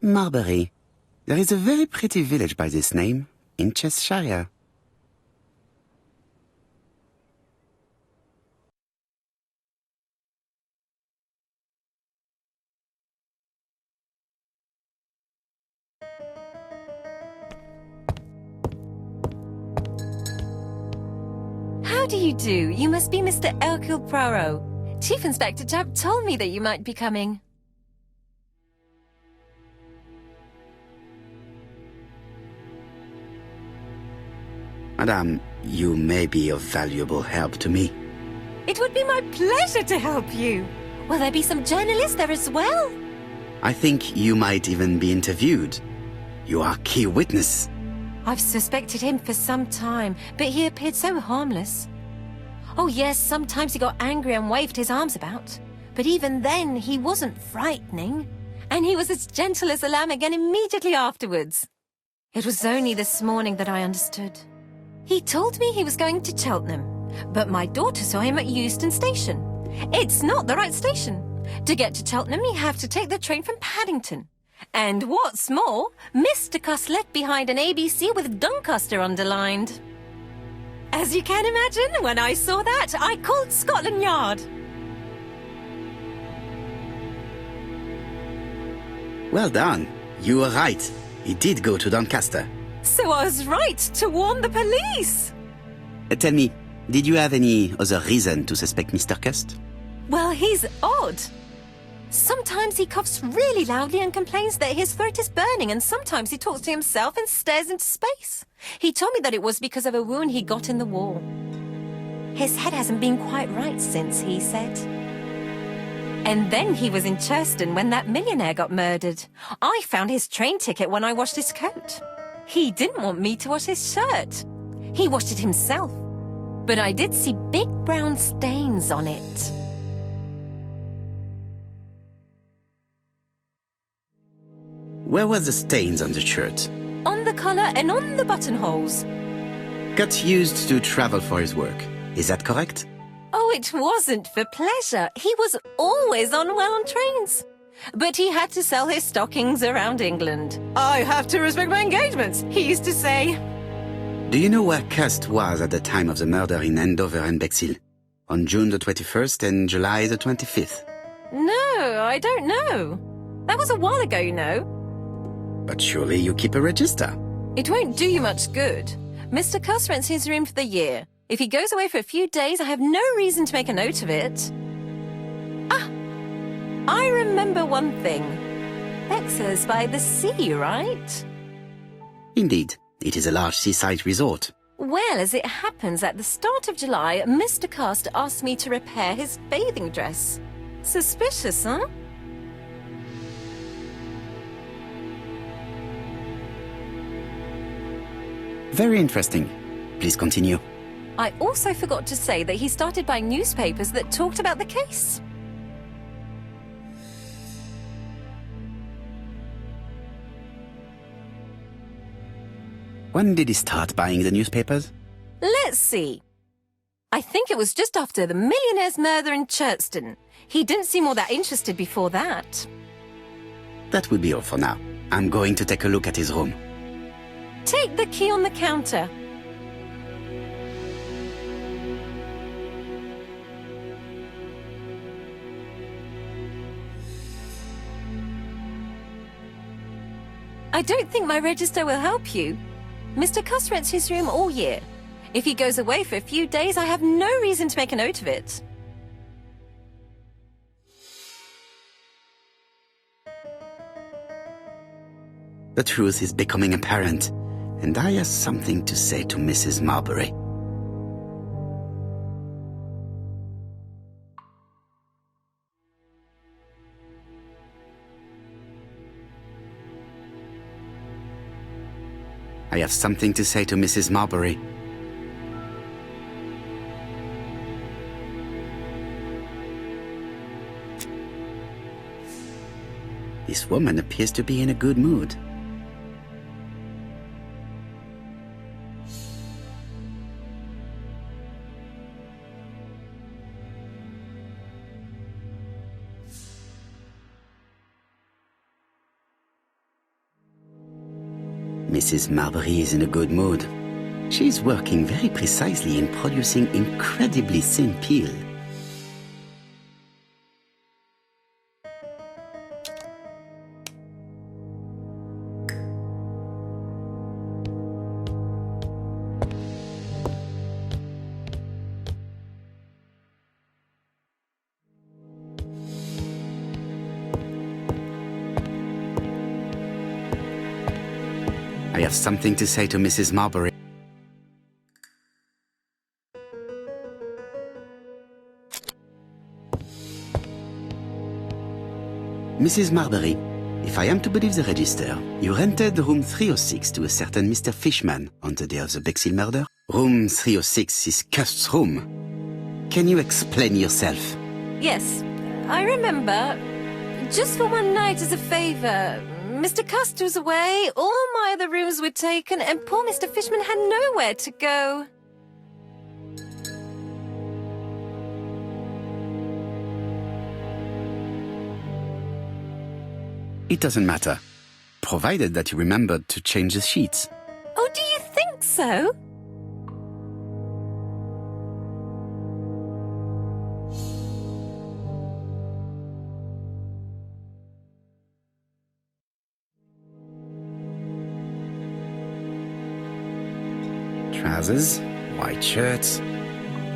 Marbury. There is a very pretty village by this name, in Cheshire. How do you do? You must be Mr. Hercule Poirot. Chief Inspector Tapp told me that you might be coming. Madame, you may be of valuable help to me. It would be my pleasure to help you. Will there be some journalists there as well? I think you might even be interviewed. You are key witness. I've suspected him for some time, but he appeared so harmless. Oh yes, sometimes he got angry and waved his arms about. But even then, he wasn't frightening. And he was as gentle as a lamb again immediately afterwards. It was only this morning that I understood. He told me he was going to Cheltenham, but my daughter saw him at Euston Station. It's not the right station. To get to Cheltenham, you have to take the train from Paddington. And what's more, Mr. Cuss left behind an ABC with Doncaster underlined. As you can imagine, when I saw that, I called Scotland Yard. Well done. You were right. He did go to Doncaster. So I was right to warn the police. Tell me, did you have any other reason to suspect Mr. Cust? Well, he's odd. Sometimes he coughs really loudly and complains that his throat is burning, and sometimes he talks to himself and stares into space. He told me that it was because of a wound he got in the war. His head hasn't been quite right since, he said. And then he was in Churston when that millionaire got murdered. I found his train ticket when I washed his coat. He didn't want me to wash his shirt. He washed it himself. But I did see big brown stains on it. Where were the stains on the shirt? On the collar and on the buttonholes. Cut used to travel for his work. Is that correct? Oh, it wasn't for pleasure. He was always unwell on trains. But he had to sell his stockings around England. I have to respect my engagements, he used to say. Do you know where Cust was at the time of the murder in Andover and Bexhill? On June the 21st and July the 25th? No, I don't know. That was a while ago, you know. But surely you keep a register. It won't do you much good. Mr. Cuss rents his room for the year. If he goes away for a few days, I have no reason to make a note of it. Ah, I remember one thing. Bexhill by the sea, right? Indeed, it is a large seaside resort. Well, as it happens, at the start of July, Mr. Cust asked me to repair his bathing dress. Suspicious, huh? Very interesting. Please continue. I also forgot to say that he started buying newspapers that talked about the case. When did he start buying the newspapers? Let's see. I think it was just after the millionaire's murder in Churston. He didn't seem all that interested before that. That will be all for now. I'm going to take a look at his room. Take the key on the counter. I don't think my register will help you. Mr. Cuss rents his room all year. If he goes away for a few days, I have no reason to make a note of it. The truth is becoming apparent, and I have something to say to Mrs. Marbury. I have something to say to Mrs. Marbury. This woman appears to be in a good mood. Mrs. Marbury is in a good mood. She's working very precisely in producing incredibly thin peel. I have something to say to Mrs. Marbury. Mrs. Marbury, if I am to believe the register, you rented room 306 to a certain Mr. Fishman on the day of the Bexhill murder. Room 306 is Cust's room. Can you explain yourself? Yes, I remember. Just for one night as a favour. Mr. Cust was away, all my other rooms were taken, and poor Mr. Fishman had nowhere to go. It doesn't matter, provided that you remembered to change the sheets. Oh, do you think so? Trousers, white shirts.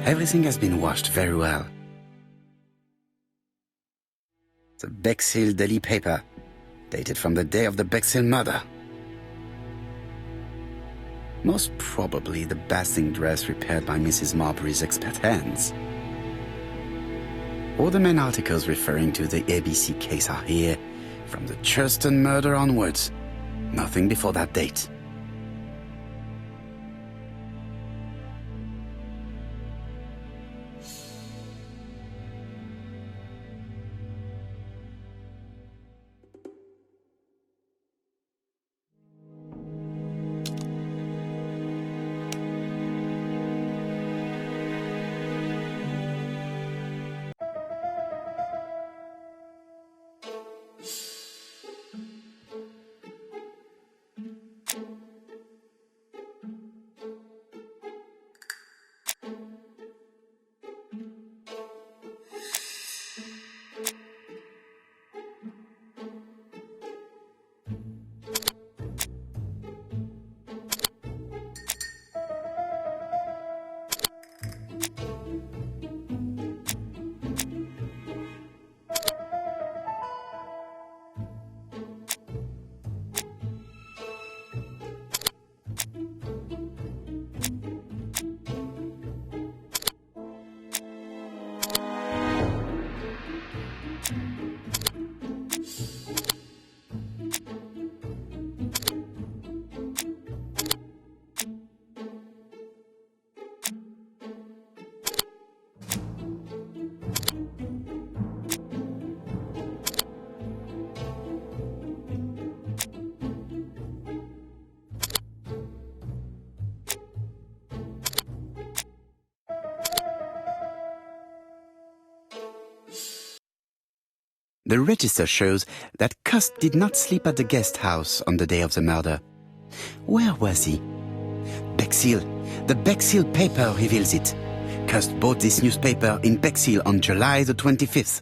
Everything has been washed very well. The Bexhill Daily paper, dated from the day of the Bexhill murder. Most probably the bathing dress repaired by Mrs. Marbury's expert hands. All the main articles referring to the ABC case are here, from the Churston murder onwards. Nothing before that date. The register shows that Cust did not sleep at the guest house on the day of the murder. Where was he? Bexhill. The Bexhill paper reveals it. Cust bought this newspaper in Bexhill on July the 25th.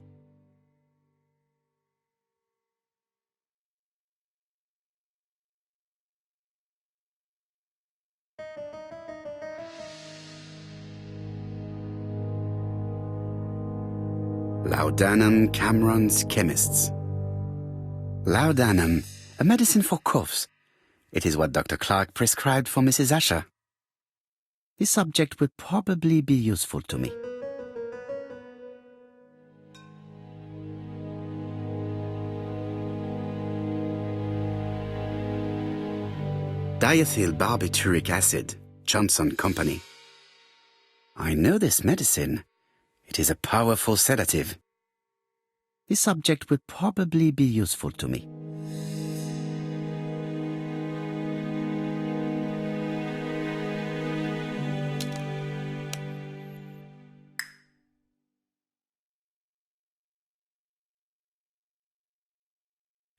Laudanum Cameron's chemists. Laudanum, a medicine for coughs. It is what Dr. Clark prescribed for Mrs. Asher. This subject would probably be useful to me. Diethyl barbituric acid, Johnson Company. I know this medicine. It is a powerful sedative. This subject would probably be useful to me.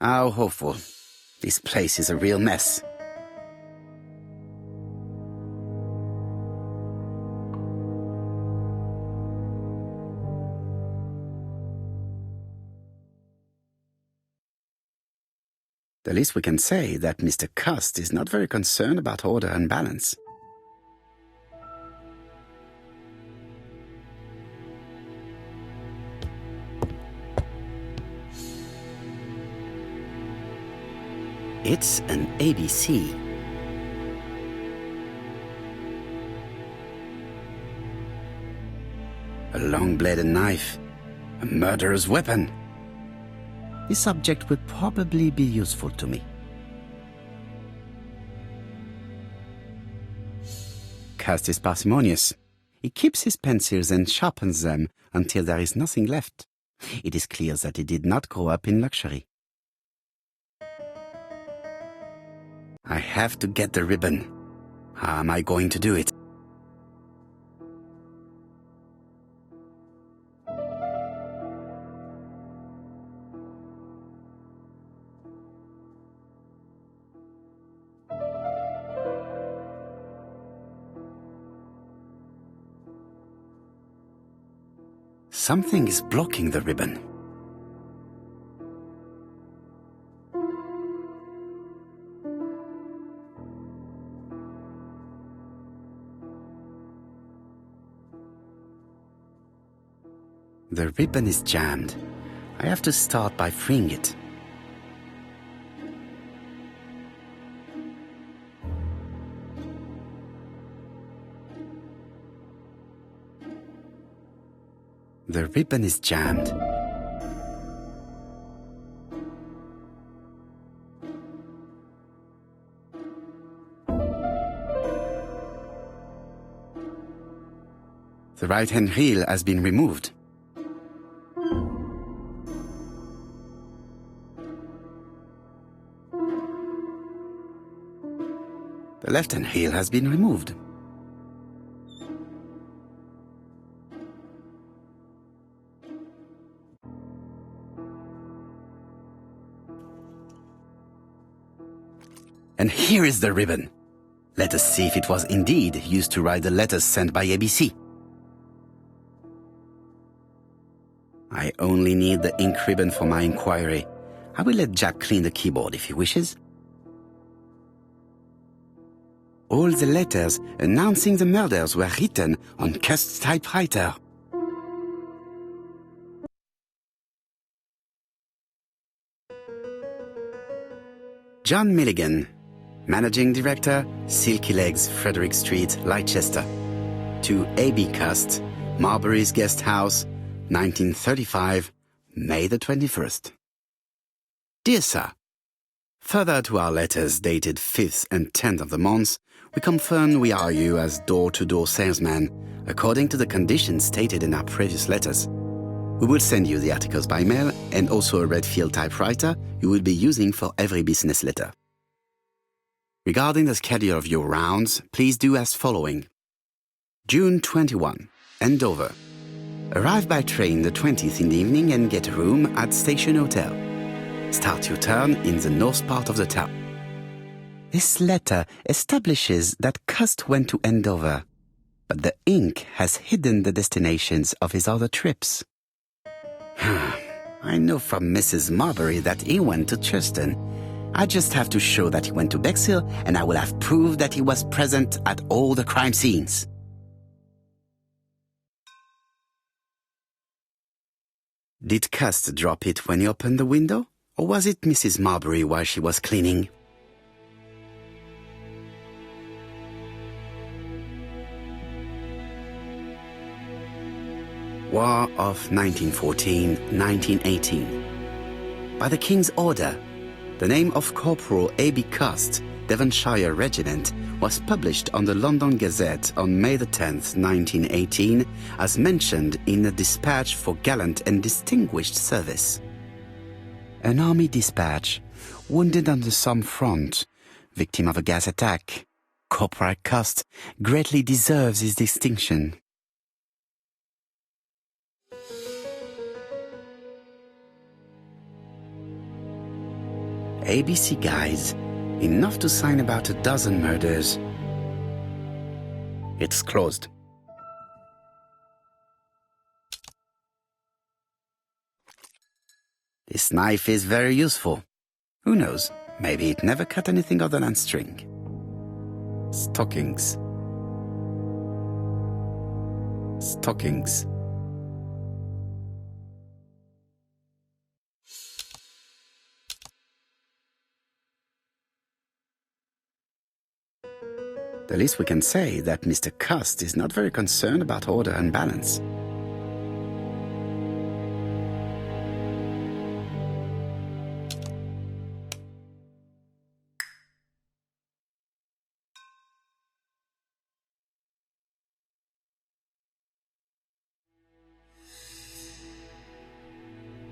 How hopeful. This place is a real mess. The least we can say that Mr. Cust is not very concerned about order and balance. It's an ABC. A long-bladed knife. A murderer's weapon. This object will probably be useful to me. Cust is parsimonious. He keeps his pencils and sharpens them until there is nothing left. It is clear that he did not grow up in luxury. I have to get the ribbon. How am I going to do it? Something is blocking the ribbon. The ribbon is jammed. I have to start by freeing it. The ribbon is jammed. The right-hand reel has been removed. The left-hand heel has been removed. And here is the ribbon. Let us see if it was indeed used to write the letters sent by ABC. I only need the ink ribbon for my inquiry. I will let Jack clean the keyboard if he wishes. All the letters announcing the murders were written on Cust's typewriter. John Milligan, Managing Director, Silky Legs, Frederick Street, Leicester. To A.B. Cust, Marbury's Guest House, 1935, May the 21st. Dear Sir, further to our letters dated 5th and 10th of the month, we confirm we are you as door-to-door salesman, according to the conditions stated in our previous letters. We will send you the articles by mail and also a Redfield typewriter you will be using for every business letter. Regarding the schedule of your rounds, please do as following. June 21, Andover. Arrive by train the 20th in the evening and get a room at Station Hotel. Start your turn in the north part of the town. This letter establishes that Cust went to Andover, but the ink has hidden the destinations of his other trips. I know from Mrs. Marbury that he went to Churston. I just have to show that he went to Bexhill, and I will have proved that he was present at all the crime scenes. Did Cust drop it when he opened the window, or was it Mrs. Marbury while she was cleaning? War of 1914-1918. By the King's order, the name of Corporal A.B. Cust, Devonshire Regiment, was published on the London Gazette on May the 10th, 1918, as mentioned in a dispatch for gallant and distinguished service. An army dispatch, wounded on the Somme front, victim of a gas attack. Corporal Cust greatly deserves his distinction. ABC guides, enough to sign about a dozen murders. It's closed. This knife is very useful. Who knows, Maybe it never cut anything other than string. Stockings. Stockings. The least we can say that Mr. Cust is not very concerned about order and balance.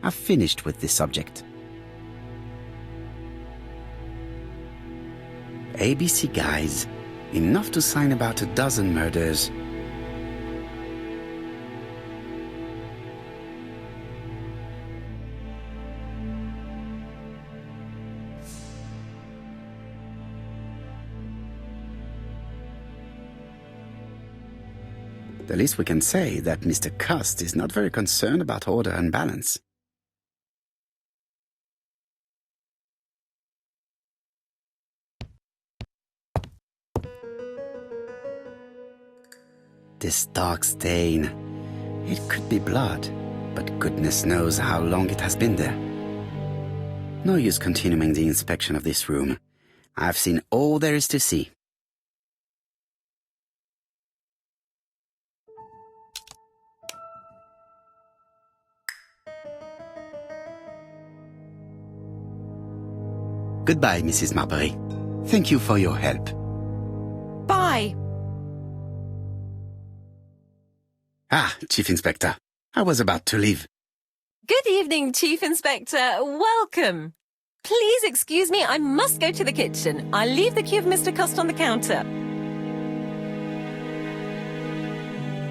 I've finished with this subject. ABC guys, enough to sign about a dozen murders. The least we can say that Mr. Cust is not very concerned about order and balance. This dark stain. It could be blood, but goodness knows how long it has been there. No use continuing the inspection of this room. I've seen all there is to see. Goodbye, Mrs. Marbury. Thank you for your help. Bye. Ah, Chief Inspector. I was about to leave. Good evening, Chief Inspector. Welcome. Please excuse me, I must go to the kitchen. I'll leave the key of Mr. Cust on the counter.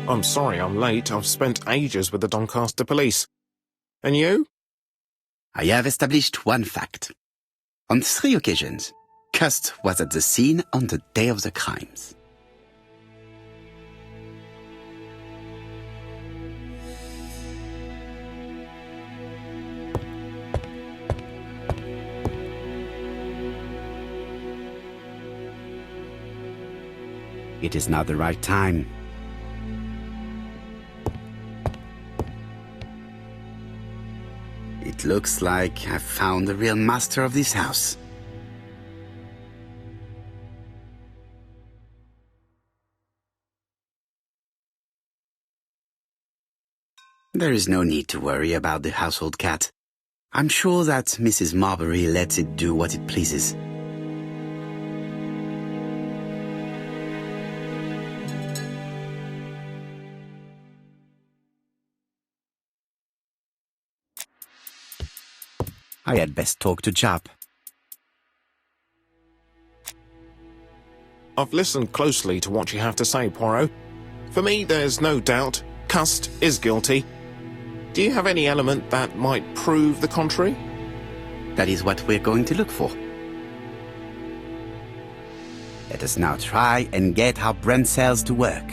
I'm sorry I'm late. I've spent ages with the Doncaster police. And you? I have established one fact. On 3 occasions, Cust was at the scene on the day of the crimes. It is now the right time. It looks like I've found the real master of this house. There is no need to worry about the household cat. I'm sure that Mrs. Marbury lets it do what it pleases. I had best talk to Jap. I've listened closely to what you have to say, Poirot. For me, there's no doubt Cust is guilty. Do you have any element that might prove the contrary? That is what we're going to look for. Let us now try and get our brain cells to work.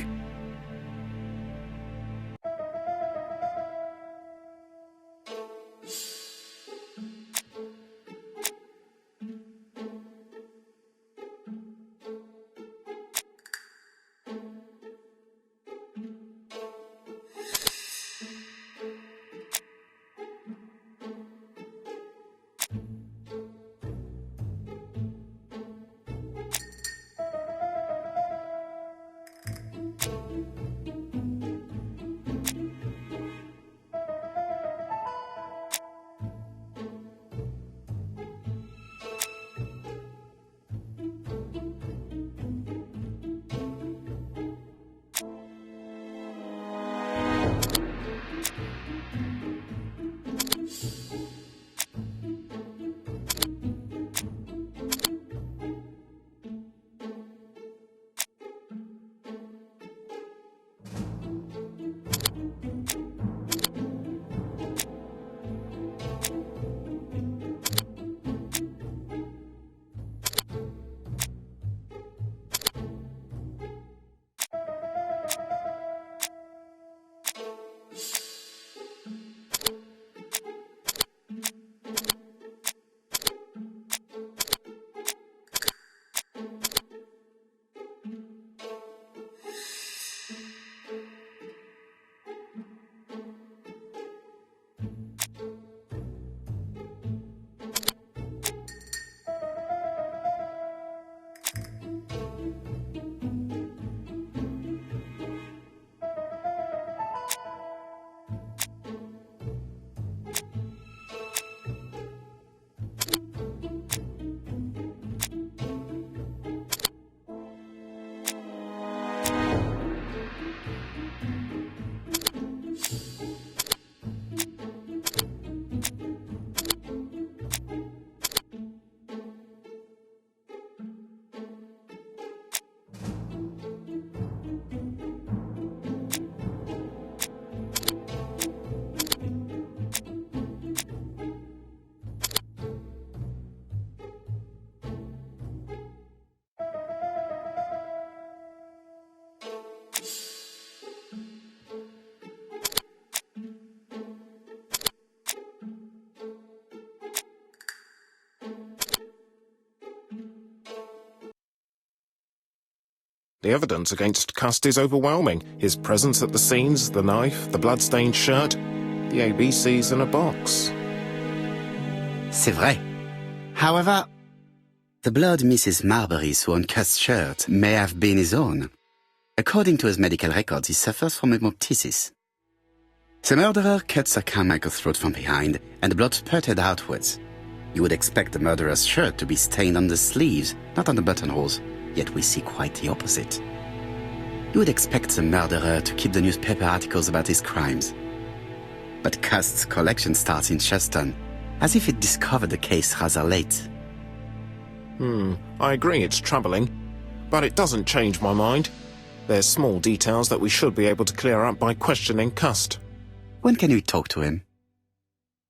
The evidence against Cust is overwhelming. His presence at the scenes, the knife, the blood-stained shirt, the ABCs in a box. C'est vrai. However, the blood Mrs. Marbury saw on Cust's shirt may have been his own. According to his medical records, he suffers from hemoptysis. The murderer cut Sir Carmichael's throat from behind, and the blood spurted outwards. You would expect the murderer's shirt to be stained on the sleeves, not on the buttonholes, yet we see quite the opposite. You would expect the murderer to keep the newspaper articles about his crimes. But Cust's collection starts in Cheston, as if it discovered the case rather late. I agree it's troubling, but it doesn't change my mind. There's small details that we should be able to clear up by questioning Cust. When can we talk to him?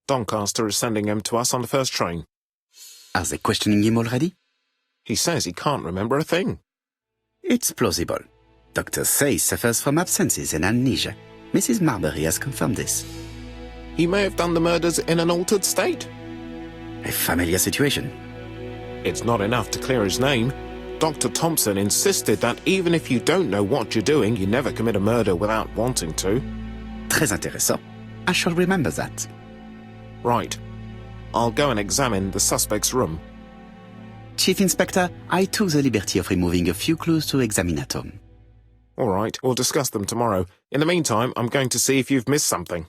Doncaster is sending him to us on the first train. Are they questioning him already? He says he can't remember a thing. It's plausible. Doctors say he suffers from absences and amnesia. Mrs. Marbury has confirmed this. He may have done the murders in an altered state. A familiar situation. It's not enough to clear his name. Dr. Thompson insisted that even if you don't know what you're doing, you never commit a murder without wanting to. Très intéressant. I shall remember that. Right. I'll go and examine the suspect's room. Chief Inspector, I took the liberty of removing a few clues to examinatum. All right, we'll discuss them tomorrow. In the meantime, I'm going to see if you've missed something.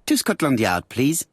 To Scotland Yard, please.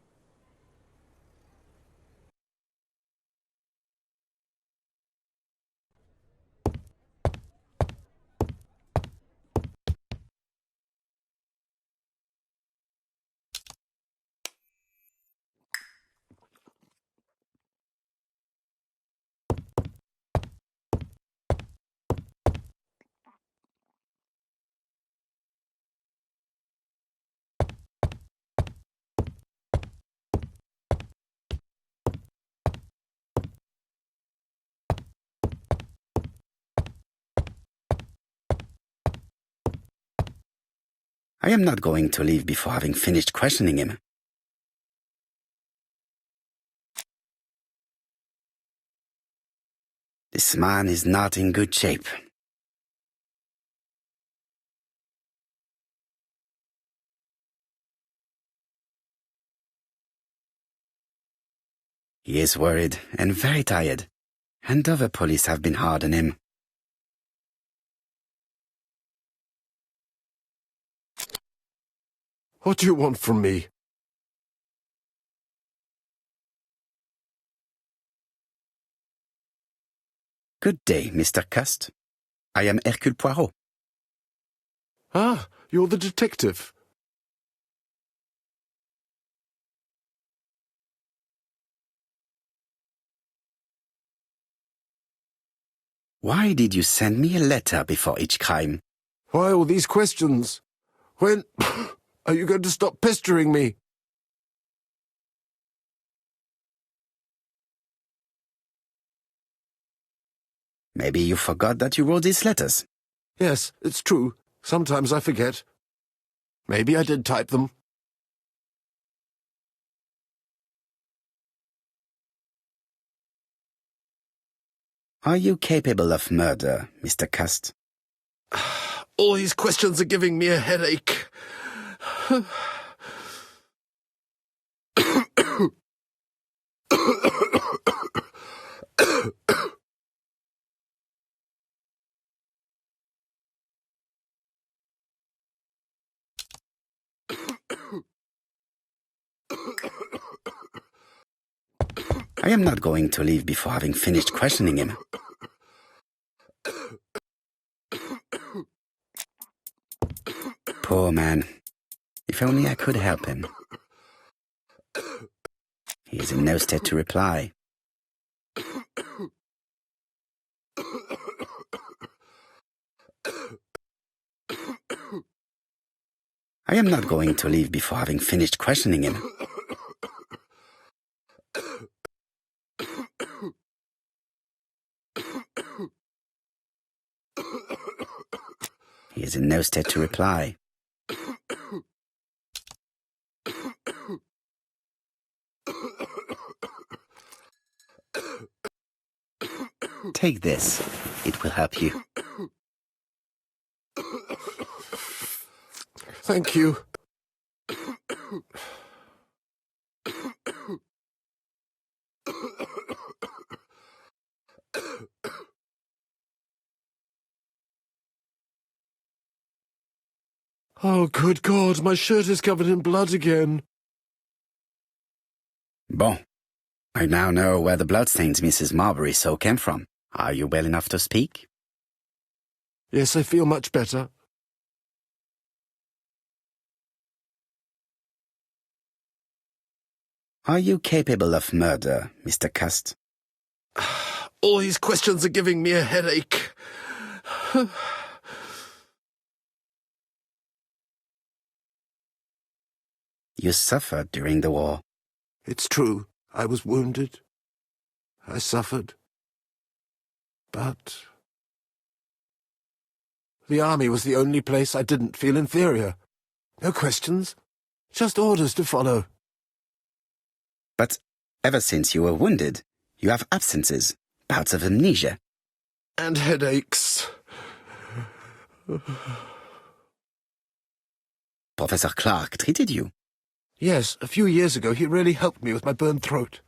I am not going to leave before having finished questioning him. This man is not in good shape. He is worried and very tired, and other police have been hard on him. What do you want from me? Good day, Mr. Cust. I am Hercule Poirot. Ah, you're the detective. Why did you send me a letter before each crime? Why all these questions? When are you going to stop pestering me? Maybe you forgot that you wrote these letters. Yes, it's true. Sometimes I forget. Maybe I did type them. Are you capable of murder, Mr. Cust? All these questions are giving me a headache. I am not going to leave before having finished questioning him. Poor man. If only I could help him. He is in no state to reply. I am not going to leave before having finished questioning him. was in no state to reply. Take this. It will help you. Thank you. Oh, good God, my shirt is covered in blood again. Bon. I now know where the bloodstains Mrs. Marbury saw came from. Are you well enough to speak? Yes, I feel much better. Are you capable of murder, Mr. Cust? All these questions are giving me a headache. You suffered during the war. It's true. I was wounded. I suffered. But the army was the only place I didn't feel inferior. No questions. Just orders to follow. But ever since you were wounded, you have absences, bouts of amnesia. And headaches. Professor Clark treated you. Yes, a few years ago he really helped me with my burned throat.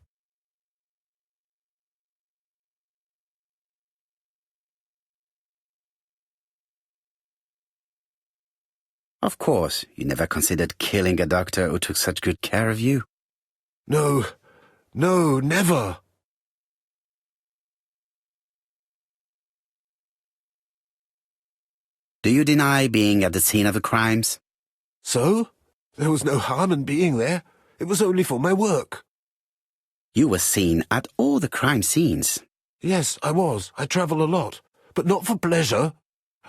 Of course, you never considered killing a doctor who took such good care of you. No, never. Do you deny being at the scene of the crimes? So? There was no harm in being there. It was only for my work. You were seen at all the crime scenes. Yes, I was. I travel a lot, but not for pleasure.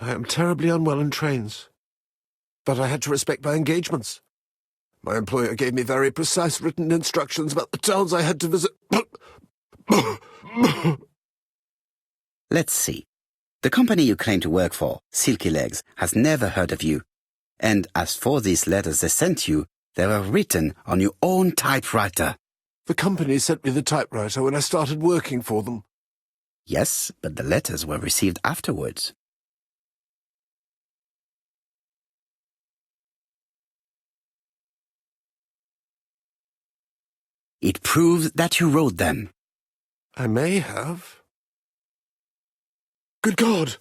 I am terribly unwell in trains. But I had to respect my engagements. My employer gave me very precise written instructions about the towns I had to visit. Let's see. The company you claim to work for, Silky Legs, has never heard of you. And as for these letters they sent you, they were written on your own typewriter. The company sent me the typewriter when I started working for them. Yes, but the letters were received afterwards. It proves that you wrote them. I may have. Good God!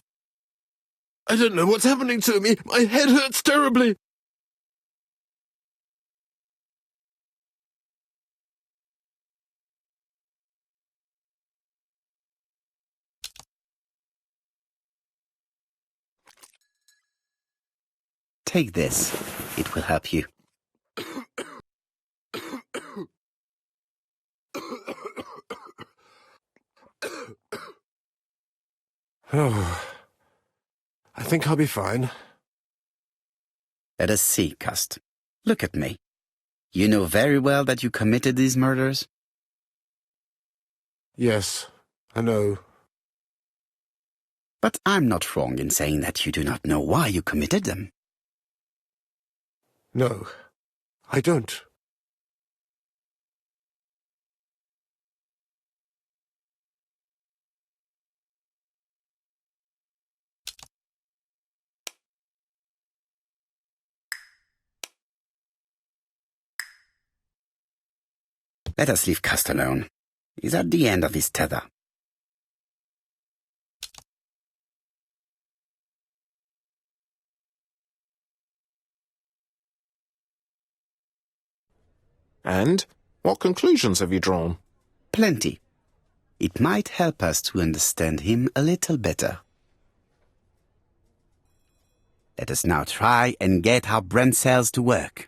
I don't know what's happening to me. My head hurts terribly. Take this. It will help you. Oh, I think I'll be fine. Let us see, Cust. Look at me. You know very well that you committed these murders? Yes, I know. But I'm not wrong in saying that you do not know why you committed them. No, I don't. Let us leave Cust alone. He's at the end of his tether. And what conclusions have you drawn? Plenty. It might help us to understand him a little better. Let us now try and get our brain cells to work.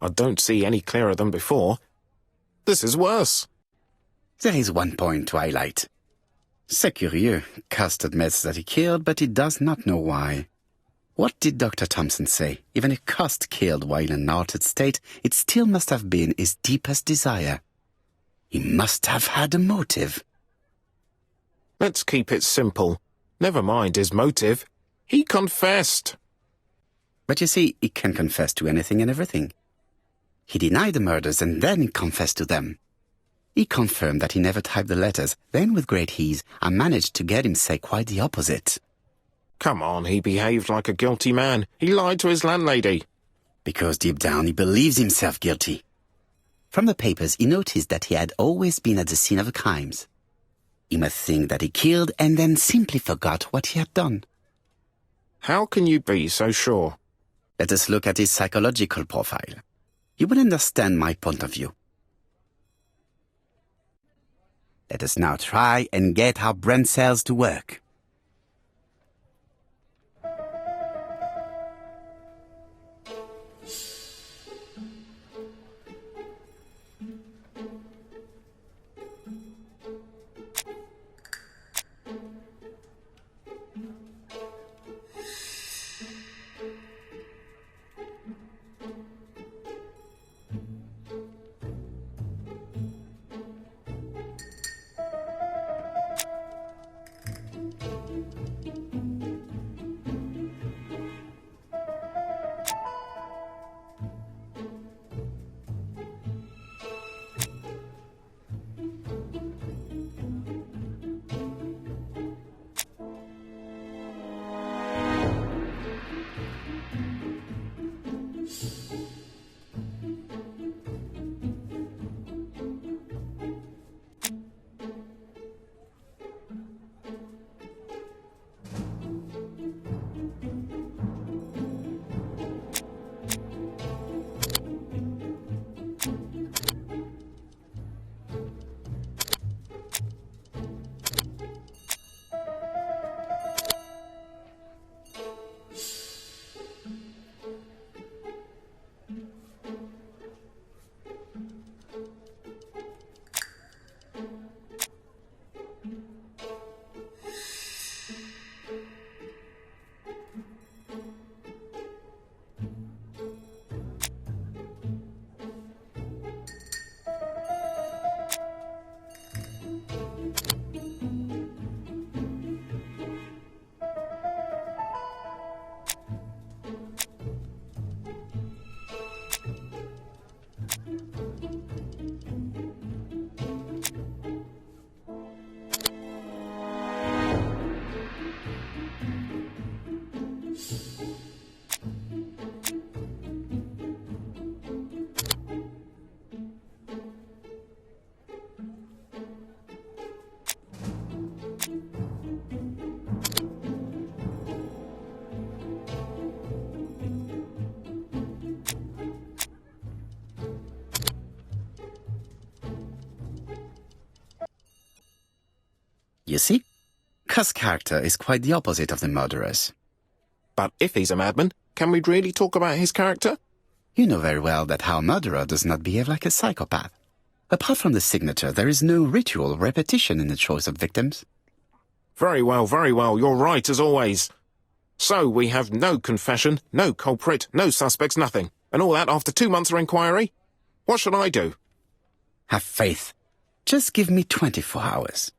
I don't see any clearer than before. This is worse. There is one point to highlight. C'est curieux. Cust admits that he killed, but he does not know why. What did Dr. Thompson say? Even if Cust killed while in an altered state, it still must have been his deepest desire. He must have had a motive. Let's keep it simple. Never mind his motive. He confessed. But you see, he can confess to anything and everything. He denied the murders and then confessed to them. He confirmed that he never typed the letters. Then, with great ease, I managed to get him say quite the opposite. Come on, he behaved like a guilty man. He lied to his landlady. Because deep down he believes himself guilty. From the papers, he noticed that he had always been at the scene of the crimes. He must think that he killed and then simply forgot what he had done. How can you be so sure? Let us look at his psychological profile. You will understand my point of view. Let us now try and get our brain cells to work. You see, Cust's character is quite the opposite of the murderer's. But if he's a madman, can we really talk about his character? You know very well that our murderer does not behave like a psychopath. Apart from the signature, there is no ritual repetition in the choice of victims. Very well, you're right as always. So we have no confession, no culprit, no suspects, nothing. And all that after 2 months of inquiry? What should I do? Have faith. Just give me 24 hours.